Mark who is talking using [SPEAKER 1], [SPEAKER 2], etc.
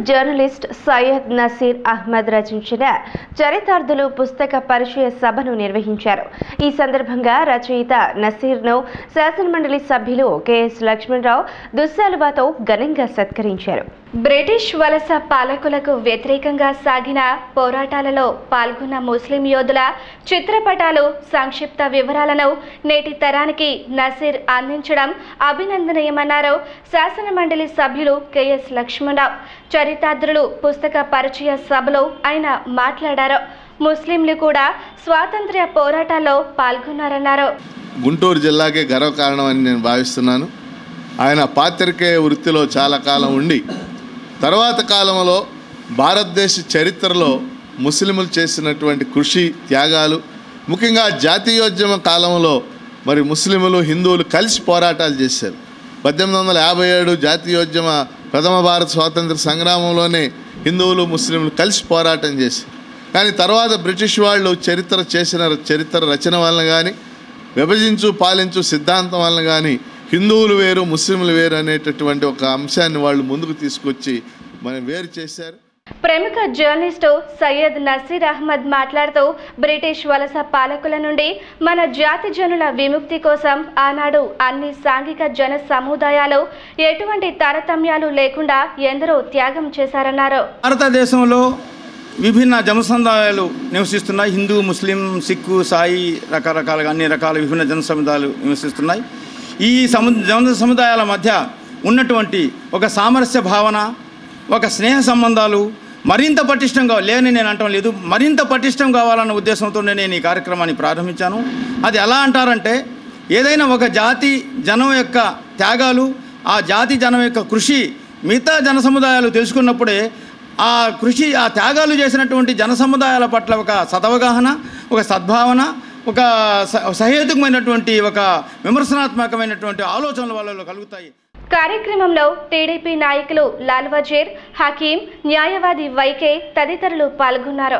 [SPEAKER 1] Journalist Syed Naseer Ahmed రచించిన చరితార్థులు పుస్తక పరిచయ సభను నిర్వహించారు. ఈ సందర్భంగా రచయిత నసీర్ను శాసనమండలి సభ్యులు కెఎస్ లక్ష్మణరావు దుస్సాలువాతో ఘనంగా సత్కరించారు. బ్రిటిష్ వలస పాలకులకు వ్యతిరేకంగా సాగిన పోరాటాలలో పాల్గొన్న ముస్లిం యోధుల చిత్రపటాలు, సంక్షిప్త వివరాలను నేటి తరానికి నసీర్ అందించడం అభినందనీయమన్నారు శాసనమండలి సభ్యులు కెఎస్ లక్ష్మణరావు. చరితార్థులు పుస్తక పరిచయ సభలో ఆయన మాట్లాడారు. ముస్లింలు కూడా స్వాతంత్ర్య పోరాటాల్లో పాల్గొన్నారన్నారు.
[SPEAKER 2] గుంటూరు జిల్లాకే గర్వకారణం అని నేను భావిస్తున్నాను. ఆయన పాత్రికేయ వృత్తిలో చాలా కాలం ఉండి తర్వాత కాలంలో భారతదేశ చరిత్రలో ముస్లింలు చేసినటువంటి కృషి, త్యాగాలు, ముఖ్యంగా జాతీయోద్యమ కాలంలో మరి ముస్లింలు హిందువులు కలిసి పోరాటాలు చేశారు. 1857 జాతీయోద్యమ ప్రథమ భారత స్వాతంత్ర సంగ్రామంలోనే హిందువులు ముస్లింలు కలిసి పోరాటం చేశారు. కానీ తర్వాత బ్రిటిష్ వాళ్ళు చరిత్ర రచన వలన కానీ, విభజించు పాలించు సిద్ధాంతం వలన కానీ హిందువులు వేరు ముస్లింలు వేరు అనేటటువంటి ఒక అంశాన్ని వాళ్ళు ముందుకు తీసుకొచ్చి మనం వేరు చేశారు.
[SPEAKER 1] ప్రముఖ జర్నలిస్టు సయ్యద్ నసీర్ అహ్మద్ మాట్లాడుతూ బ్రిటిష్ వలస పాలకుల నుండి మన జాతి జనుల విముక్తి కోసం ఆనాడు అన్ని సాంఘిక జన సముదాయాలు ఎటువంటి తారతమ్యాలు లేకుండా ఎందరో త్యాగం చేశారన్నారు.
[SPEAKER 3] భారతదేశంలో విభిన్న జన సముదాయాలు నివసిస్తున్నాయి. హిందూ, ముస్లిం, సిక్కు, సాయి రకరకాలుగా అన్ని రకాల విభిన్న జన సముదాయాలు నివసిస్తున్నాయి. ఈ జన సముదాయాల మధ్య ఉన్నటువంటి ఒక సామరస్య భావన, ఒక స్నేహ సంబంధాలు మరింత పటిష్టంగా నేను అంటం లేదు, మరింత పటిష్టం కావాలన్న ఉద్దేశంతో నేను ఈ కార్యక్రమాన్ని ప్రారంభించాను. అది ఎలా అంటారంటే, ఏదైనా ఒక జాతి జనం యొక్క త్యాగాలు, ఆ జాతి జనం యొక్క కృషి మిగతా జన సముదాయాలు తెలుసుకున్నప్పుడే ఆ కృషి, ఆ త్యాగాలు చేసినటువంటి జన సముదాయాల పట్ల ఒక సదవగాహన, ఒక సద్భావన, ఒక సహేతుకమైనటువంటి ఒక విమర్శనాత్మకమైనటువంటి ఆలోచనలు వాళ్ళలో కలుగుతాయి.
[SPEAKER 1] కార్యక్రమంలో టీడీపీ నాయకులు లాల్ వజీర్, హకీం, న్యాయవాది వైకే తదితరులు పాల్గొన్నారు.